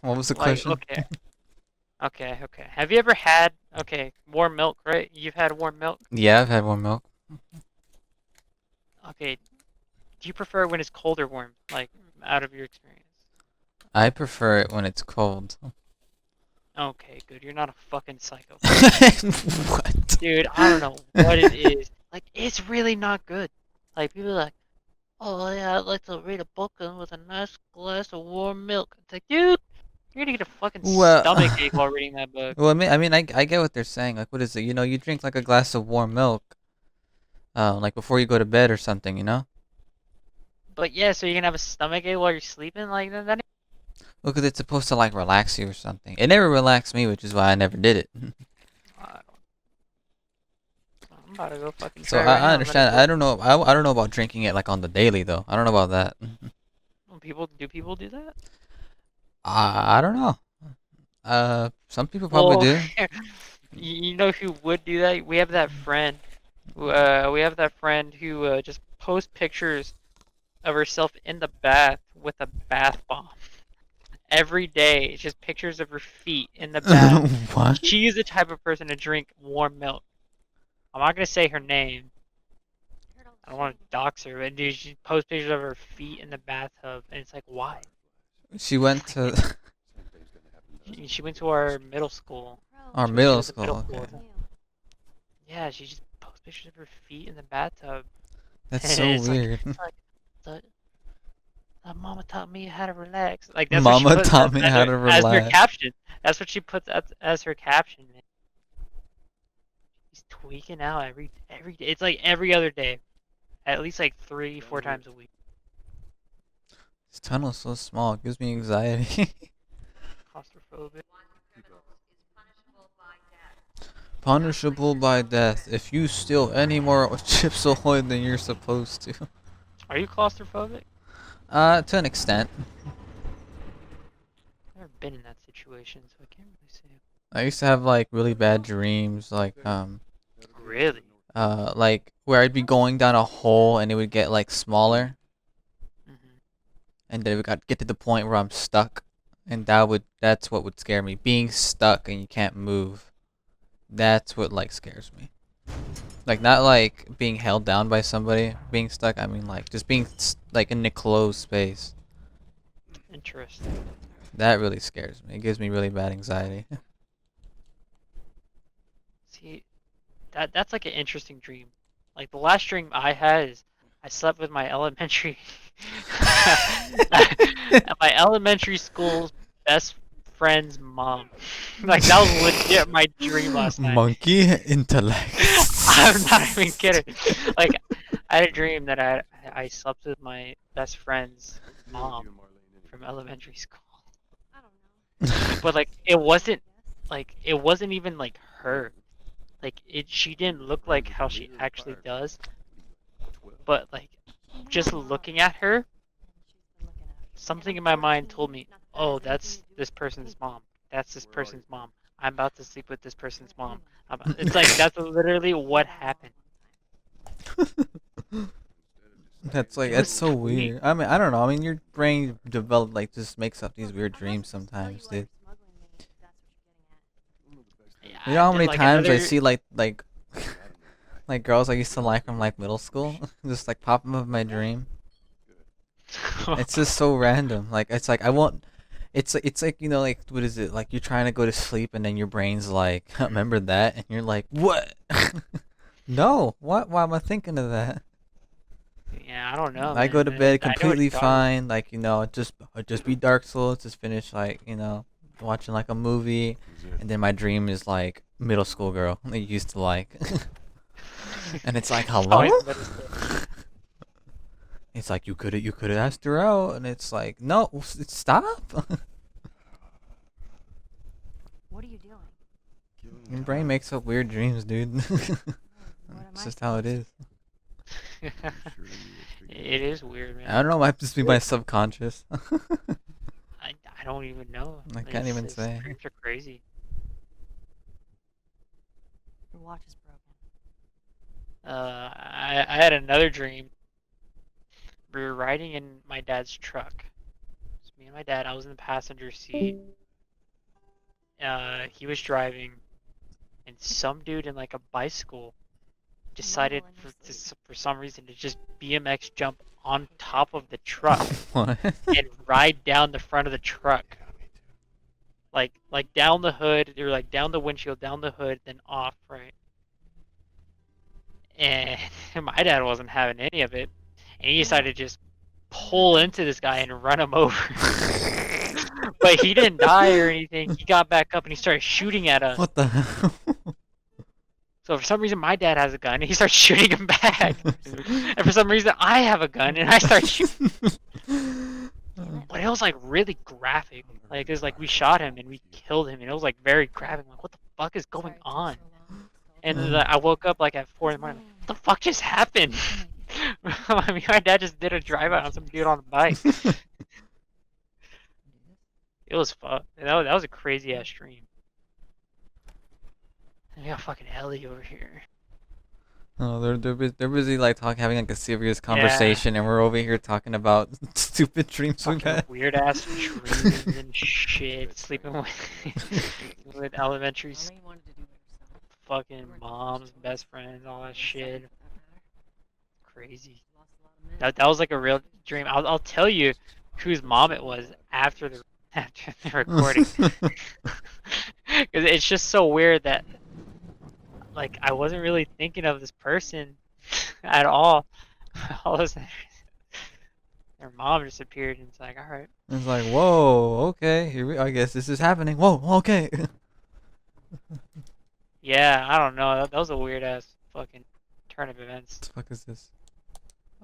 What was the Like, question? okay, okay. Have you ever had warm milk, right? You've had warm milk. Yeah, I've had warm milk. Okay, do you prefer when it's cold or warm? Like, out of your experience. I prefer it when it's cold. Okay, good. You're not a fucking psychopath. What? Dude, I don't know what it is. Like, it's really not good. Like, people are like, oh yeah, I'd like to read a book and with a nice glass of warm milk. It's like, dude, you're gonna get a fucking Well, stomach ache while reading that book. well, I get what they're saying. Like, what is it? You know, you drink like a glass of warm milk, like before you go to bed or something. You know? But yeah, so you're gonna have a stomach ache while you're sleeping? Like, that Well, because it's supposed to like relax you or something. It never relaxed me, which is why I never did it. I I'm about to go fucking So try right I now. I'm gonna understand. go. I don't know. I don't know about drinking it like on the daily though. I don't know about that. People do that? I don't know. Some people probably Well, do. you know who would do that? We have that friend. We have that friend who just posts pictures of herself in the bath with a bath bomb every day. It's just pictures of her feet in the bath. What? She is the type of person to drink warm milk. I'm not gonna say her name. I don't want to dox her, but dude, she posts pictures of her feet in the bathtub, and it's like, why? She went Like, to she went to our middle school. our She middle was in middle school. school. Okay, Yeah, she just posts pictures of her feet in the bathtub, that's and so it's like, weird. the, mama taught me how to relax. Like that's what she Mama puts taught me how to as her relax. caption. That's what she puts as her caption. Man. She's tweaking out every day. It's like every other day, at least like 3 4 times a week. This tunnel's so small. It gives me anxiety. Claustrophobic. Punishable by death if you steal any more Chips Ahoy than you're supposed to. Are you claustrophobic? To an extent. I've never been in that situation, so I can't really say. I used to have like really bad dreams, Really? like where I'd be going down a hole and it would get like smaller, Hmm. and then it would get to the point where I'm stuck, and that's what would scare me. Being stuck and you can't move. That's what like scares me. Like not like being held down by somebody, being stuck. I mean like just being like in a closed space. Interesting. That really scares me. It gives me really bad anxiety. See, that's like an interesting dream. Like the last dream I had is I slept with my elementary my elementary school's best friend's mom. Like that was legit my dream last night. Monkey intellect. I'm not even kidding. Like I had a dream that I slept with my best friend's mom from elementary school. But like it wasn't even like her. Like it she didn't look like how she actually does, but like just looking at her, something in my mind told me, "Oh, that's this person's mom. That's this person's mom. I'm about to sleep with this person's mom." It's like that's literally what happened. That's like It that's was so sweet. weird. I mean, I don't know. I mean, your brain developed like just makes up these weird dreams sometimes, dude. Yeah, You know how many like times I another. see like like girls I used to like from like middle school, just like pop up in my dream. It's just so random. Like it's like I won't. It's like you know like what is it like you're trying to go to sleep and then your brain's like remember that and you're like what? No, what? Why am I thinking of that? Yeah, I don't know, I go to man. bed I know what completely you're talking about. fine. Like just be Dark Souls. Just finish like watching like a movie, and then my dream is like middle school girl I used to like, and it's like It's hello. always middle school. It's like you could have asked her out, and it's like no, stop. Your brain makes up weird dreams, dude. It's just how it is. It is weird, I don't man. know. It might just be my subconscious. I don't even know. I can't even It's say. dreams are crazy. I had another dream. We were riding in my dad's truck. It's me me and my dad. I was in the passenger seat. He was driving, and some dude in like a bicycle decided for some reason to just BMX jump on top of the truck What? and ride down the front of the truck. Like down the hood, or like down the windshield, down the hood, then off, right? And my dad wasn't having any of it, and he decided to just pull into this guy and run him over. But he didn't die or anything. He got back up and he started shooting at us. What the hell? So for some reason, my dad has a gun and he starts shooting him back. And for some reason, I have a gun and I start shooting. But it was like really graphic. Like it was like we shot him and we killed him, and it was like very graphic. I'm like, what the fuck is going on? And then I woke up like at 4 in the morning. What the fuck just happened? I mean, my dad just did a drive out on some dude on a bike. It was fun. That was a crazy ass stream. And we got fucking Ellie over here. Oh, they're busy like having like a serious conversation, and we're over here talking about stupid dreams we've Fucking had. weird ass dreams and shit. Sleeping with elementary fucking moms, best friends, all that shit. Crazy. That was like a real dream. I'll tell you whose mom it was after the recording. Because it's just so weird that like I wasn't really thinking of this person at all. All of a sudden, their mom just appeared, and it's like, all right. It's like, whoa, okay, I guess this is happening. Whoa, okay. Yeah, I don't know. That was a weird ass fucking turn of events. What the fuck is this?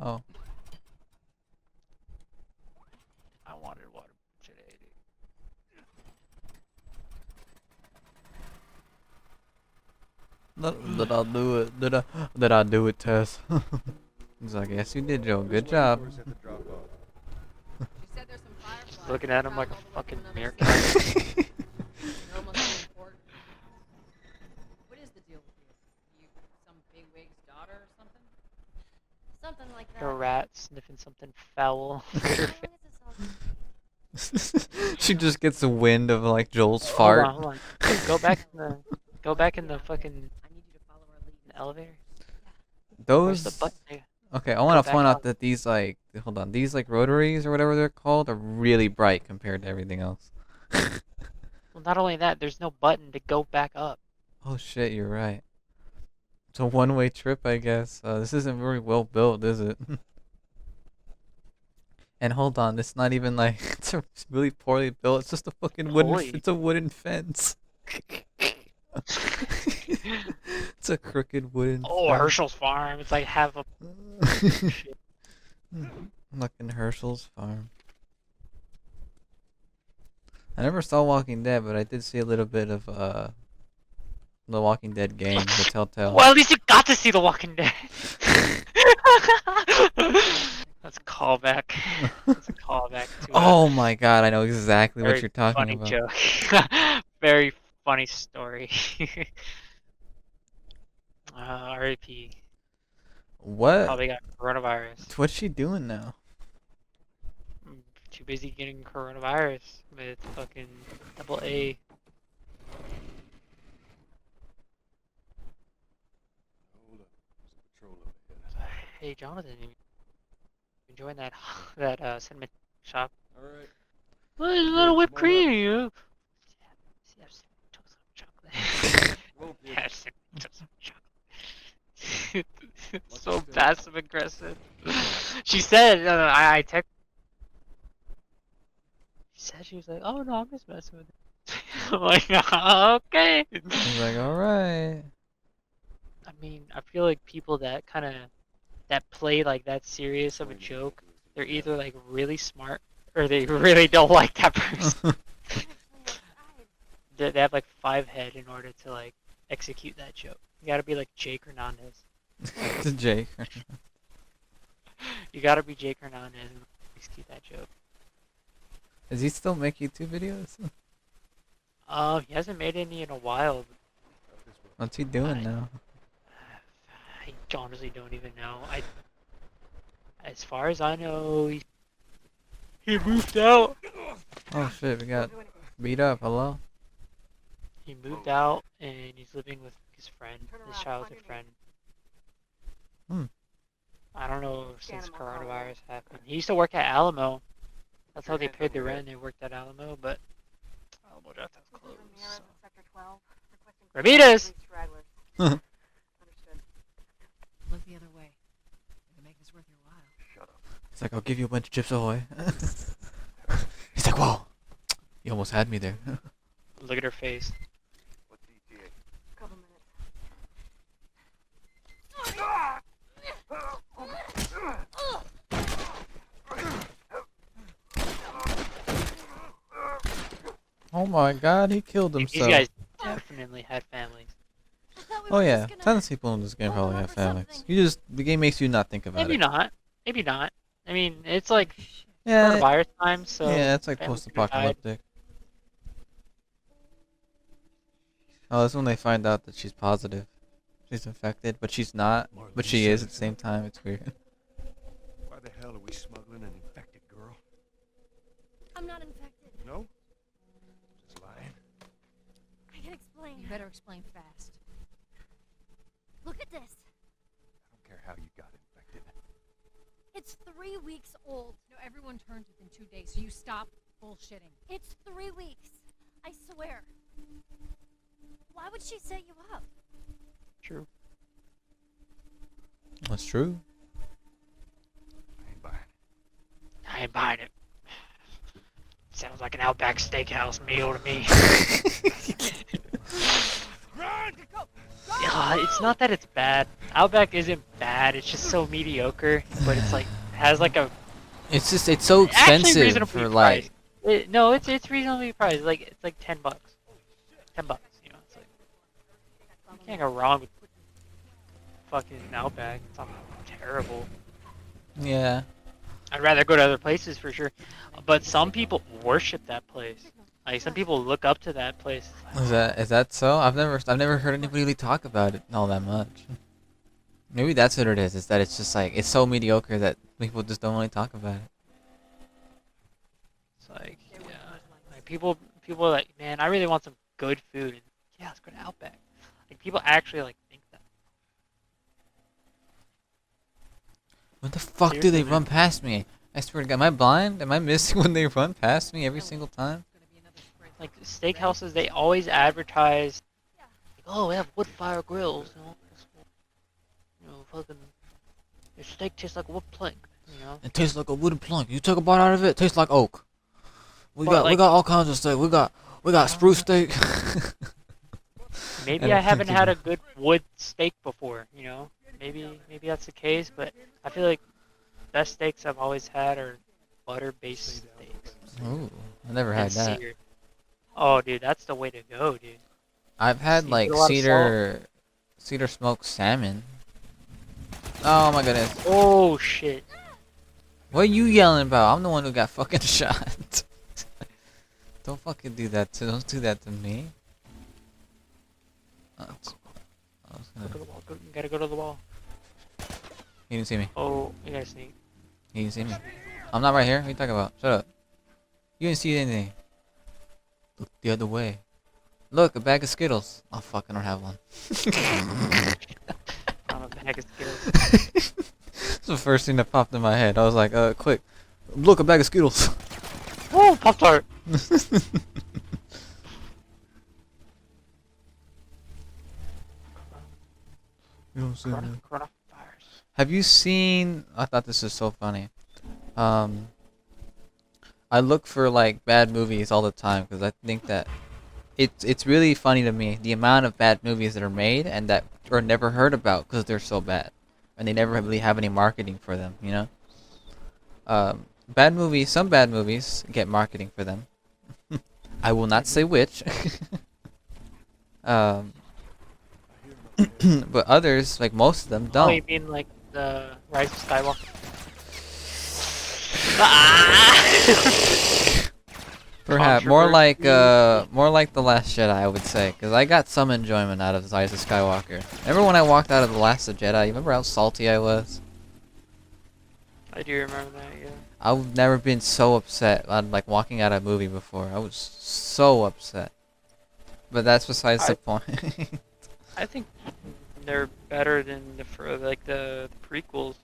Oh. I wanted water today, Did I do it? Did I do it, Tess? He's like, yes, you did, Joe. Good job. Just looking at him like a fucking meerkat. Something like A that. rat sniffing something foul. She just gets the wind of like Joel's Hold fart. on, hold on. Go back in the fucking elevator. Where's the Those. button? Okay, I Go want to back point out out. that these like, hold on, these like rotaries or whatever they're called are really bright compared to everything else. Well, not only that, there's no button to go back up. Oh shit, you're right. It's a one-way trip, I guess. This isn't very well built, is it? And hold on, it's not even like it's really poorly built. It's just a fucking wooden. Holy. It's a wooden fence. It's a crooked wooden. Oh, fence. Herschel's farm. It's like half a. Fucking Herschel's farm. I never saw Walking Dead, but I did see a little bit of the Walking Dead game, the Telltale. Well, at least you got to see The Walking Dead. That's a callback. That's a callback to Oh my god, I know exactly what very you're talking funny about. joke. Very funny story. R.I.P. What? Probably got coronavirus. What's she doing now? I'm too busy getting coronavirus with fucking double A. Hey, Jonathan, you enjoying that cinnamon shop? Alright. Well, there's a little whipped cream, you know. Yeah, chocolate. Whoa, kid. Yeah, chocolate. So passive aggressive. She said, I text. She said she was like, "Oh no, I'm just messing with it." I'm like, okay. He's like, alright. I mean, I feel like people that that play like that serious of a joke, they're either like really smart or they really don't like that person. They have like 5 head in order to like execute that joke. You gotta be like Jake Hernandez. To Jake. You gotta be Jake Hernandez and execute that joke. Does he still make YouTube videos? He hasn't made any in a while. What's he doing now? I honestly don't even know. As far as I know, He moved out. Oh shit, we got beat up. Hello? He moved out and he's living with his friend, his childhood friend. Hmm. I don't know since coronavirus happened. He used to work at Alamo. That's how they paid the rent. They worked at Alamo, but Alamo Draft House closed. So. Ramirez! Look the other way. It'll make this worth your while. Shut up. He's like, I'll give you a bunch of chips ahoy. He's like, whoa. You almost had me there. Look at her face. What's ETA? Couple minutes. Oh my god, he killed These himself. guys definitely had families. Oh yeah, tons of people in this game probably have families. The game makes you not think about Maybe it. not. Maybe not. I mean, it's like Yeah, coronavirus time, so. yeah, it's like families could've died. post-apocalyptic. Oh, that's when they find out that she's positive. She's infected, but she's not. But she is at the same time. It's weird. Why the hell are we smuggling an infected girl? I'm not infected. No? Just lying. I can explain. You better explain fast. Look at this. I don't care how you got infected. It's 3 weeks old. No, everyone turns within 2 days, so you stop bullshitting. It's 3 weeks. I swear. Why would she set you up? True. That's true. I ain't buying it. I ain't buying it. Sounds like an Outback Steakhouse meal to me. It's not that it's bad. Outback isn't bad. It's just so mediocre. But it's like has like a It's so actually expensive reasonably for priced. like. No, it's reasonably priced. Like it's like $10. $10. You know, it's like you can't go wrong with fucking Outback. It's not terrible. Yeah. I'd rather go to other places for sure. But some people worship that place. Like some people look up to that place. Is that so? I've never heard anybody really talk about it all that much. Maybe that's what it is. Is that it's just like it's so mediocre that people just don't really talk about it. It's like yeah, like people are like, man, I really want some good food. And, yeah, let's go to Outback. Like people actually like think that. What the fuck do they run past me? I swear to God, am I blind? Am I missing when they run past me every single time? Like steakhouses, they always advertise, like, oh, we have wood fire grills. Fucking your steak tastes like a wood plank. You know. It tastes like a wooden plank. You took a bite out of it, it tastes like oak. We But, got all kinds of steak. We got spruce steak. Maybe And I I haven't think had you- a good wood steak before. You know. Maybe that's the case, but I feel like best steaks I've always had are butter-based steaks. Ooh, I never had And that. seared. Oh, dude, that's the way to go, dude. I've had You like put a lot of cedar smoked salmon. Oh my goodness. Oh shit. What are you yelling about? I'm the one who got fucking shot. Don't fucking do that don't do that to me. I was Go gonna, to the wall. You gotta go to the wall. he didn't see me. Oh, you gotta sneak. He didn't see me. I'm not right here. What are you talking about? Shut up. You didn't see anything. Look the other way. Look, a bag of Skittles. Oh fuck, I don't have one. I'm a bag of Skittles. That's the first thing that popped in my head. I was like, quick. Look, a bag of Skittles. Whoa, Pop Tart! You don't see me. Coronavirus. Have you seen? I thought this was so funny. I look for like bad movies all the time because I think that it's really funny to me the amount of bad movies that are made and that are never heard about because they're so bad, and they never really have any marketing for them. You know, bad movies. Some bad movies get marketing for them. I will not say which. But others, like most of them, Oh, don't. you mean like the Rise of Skywalker? Perhaps more like the Last Jedi, I would say, because I got some enjoyment out of Rise of Skywalker. Remember when I walked out of the Last Jedi? You remember how salty I was? I do remember that, yeah. I've never been so upset on like walking out of a movie before. I was so upset. But that's besides the I point. I think they're better than the prequels.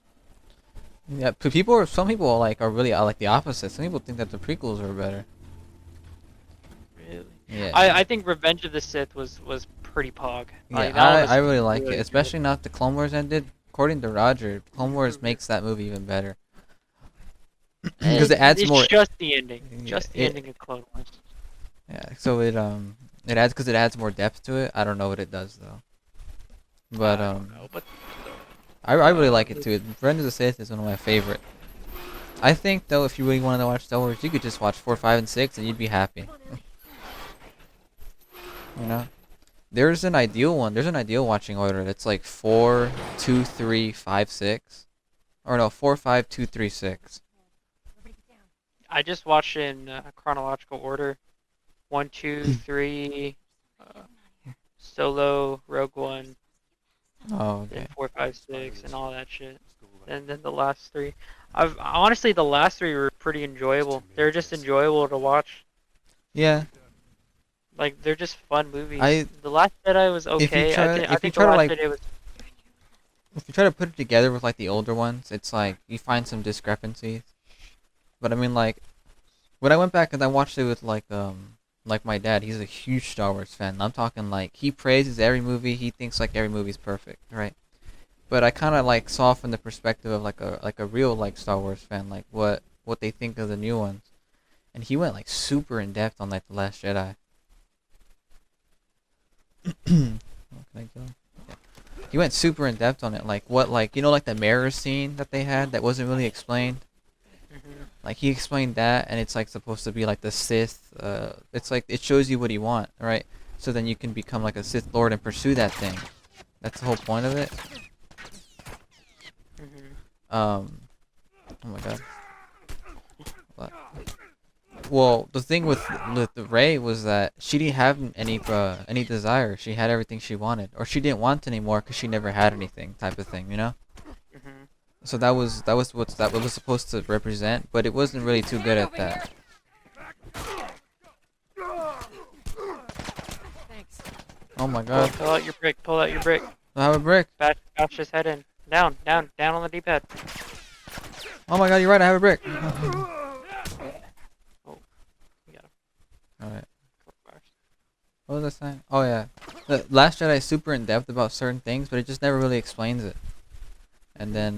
Yeah, people are some people like are really like the opposite. Some people think that the prequels are better. Really. Yeah. I think Revenge of the Sith was pretty pog. Yeah, Like that one I was really like it, really good. especially now that the Clone Wars ended. According to Roger, Clone Wars makes that movie even better because it adds It's more. just the ending. Yeah, Just the ending of Clone Wars. yeah. So it adds because it adds more depth to it. I don't know what it does though, but I don't know, but I really like it too. Revenge of the Sith is one of my favorite. I think though, if you really wanted to watch Star Wars, you could just watch 4, 5, and 6, and you'd be happy. You know, there's an ideal one. There's an ideal watching order that's like 4, 2, 3, 5, 6, or no, 4, 5, 2, 3, 6. I just watched in chronological order. 1, 2, 3, Solo, Rogue One, Oh, then okay. 4, 5, 6, and all that shit. And then the last three. I've honestly the last three were pretty enjoyable. They're just enjoyable to watch. Yeah, Like they're just fun movies. I The Last Jedi was okay. I if you think the try to Last like Jedi was. if you try to put it together with like the older ones, it's like you find some discrepancies. But I mean like when I went back and I watched it with like my dad, he's a huge Star Wars fan. I'm talking like he praises every movie. He thinks like every movie's perfect, right? But I kind of like saw from the perspective of like a real like Star Wars fan, like what they think of the new ones. And he went like super in depth on like the Last Jedi. What can I go? Yeah. He went super in depth on it, like what like like the mirror scene that they had that wasn't really explained. Mhm. Like he explained that, and it's like supposed to be like the Sith. It's like it shows you what you want, right? So then you can become like a Sith Lord and pursue that thing. That's the whole point of it. Mhm. Oh my god. What? Well, the thing with the Rey was that she didn't have any desire. She had everything she wanted, or she didn't want anymore because she never had anything, type of thing, you know. Mhm. So that was what that was supposed to represent, but it wasn't really too good at that. Thanks. Oh my god. Pull out your brick. Pull out your brick. I have a brick. Bash his head in. Down, down, down on the D-pad. Oh my god, you're right. I have a brick. Oh, we got him. All right. What was I saying? Oh yeah, the Last Jedi is super in depth about certain things, but it just never really explains it. And then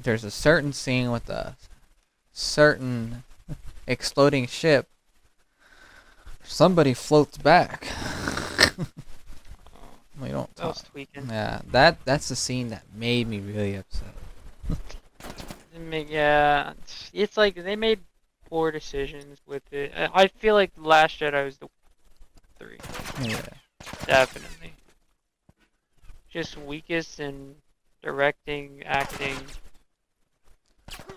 there's a certain scene with a certain exploding ship. Somebody floats back. We don't That was talk. tweaking. Yeah, that's the scene that made me really upset. Yeah, it's like they made poor decisions with it. I feel like The Last Jedi was the 3. Yeah. Definitely. Just weakest in directing, acting.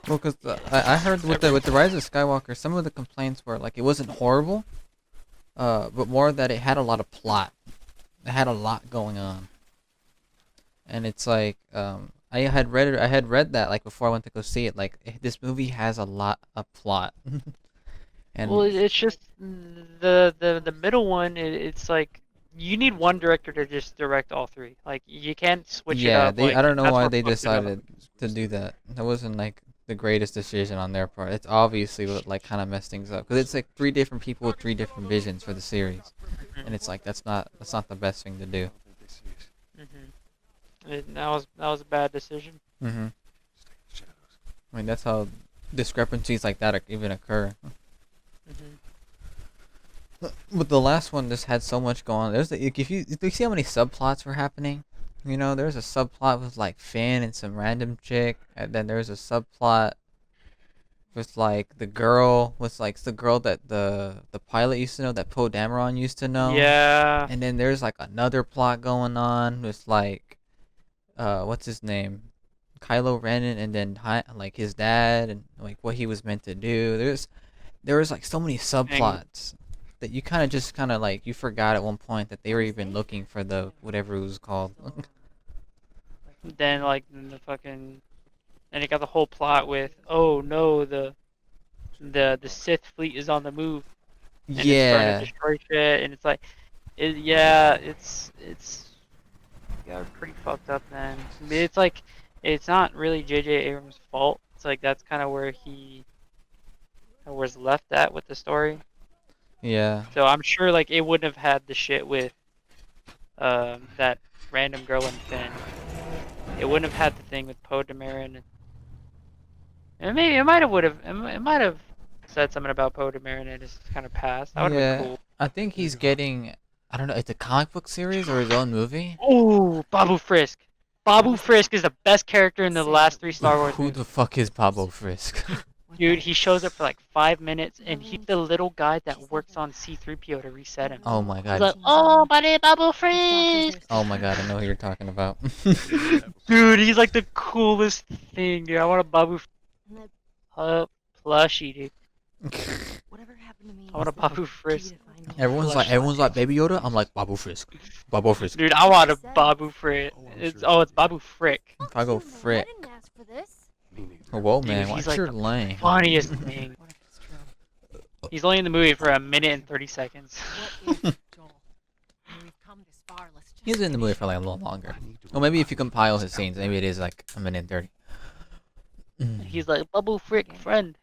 Well, cause I heard with the Rise of Skywalker, some of the complaints were like it wasn't horrible, but more that it had a lot of plot. It had a lot going on, and it's like I had read that like before I went to go see it. Like this movie has a lot of plot, Well, and it's just the middle one. It's like you need one director to just direct all 3. Like you can't switch it yeah, up. they Like I don't know that's why what they fucked it up. decided to do that. That wasn't like the greatest decision on their part. It's obviously what like kind of messed things up because it's like 3 different people with 3 different visions for the series, and it's like that's not the best thing to do. That was a bad decision. Mhm. I mean that's how discrepancies like that even occur. Hmm. But the last one just had so much going on. If you see how many subplots were happening, there's a subplot with like Finn and some random chick, and then there's a subplot with like the girl that the pilot used to know that Poe Dameron used to know, Yeah. and then there's like another plot going on with like what's his name, Kylo Ren, and then like his dad and like what he was meant to do. There was like so many And subplots that you kind of like you forgot at one point that they were even looking for the whatever it was called. then like the fucking And it got the whole plot with, oh no, the Sith fleet is on the move and it's starting to Yeah. destroy shit, and it's like, yeah, it's yeah, pretty fucked up, man. I mean, it's like, it's not really J.J. Abrams' fault. It's like that's kind of where he was left at with the story. Yeah. So I'm sure like it wouldn't have had the shit with that random girl in Finn. It wouldn't have had the thing with Poe Dameron. And maybe it might have said something about Poe Dameron in his kind of past. That would have been Yeah. cool. I think he's getting. I don't know. It's a comic book series or his own movie. Oh, Babu Frisk. Babu Frisk is the best character in the last 3 Star Wars Who movies. the fuck is Pablo Frisk? Dude, he shows up for like 5 minutes, and he's the little guy that works on C-3PO to reset him. Oh my He's god. like, oh, my name Babu Frisk! Oh my god. I know who you're talking about. Dude, he's like the coolest thing, dude. I want a Babu plushie, dude. Whatever happened to me? I want a Babu Frisk. Everyone's like Baby Yoda. I'm like Babu Frisk. Babu Frisk. Dude, I want a Babu Frisk. It's Babu Frick. If I go Frick. I didn't ask for this. Whoa, Dude, man. he's What's like your the lane? Funniest thing. What if it's true? He's only in the movie for a minute and 30 seconds. What if, Joel? We've come this far. Let's just He's in the movie for like a little longer. Or maybe if you compile his scenes, maybe it is like a minute and 30. He's like, Babu Frick, friend.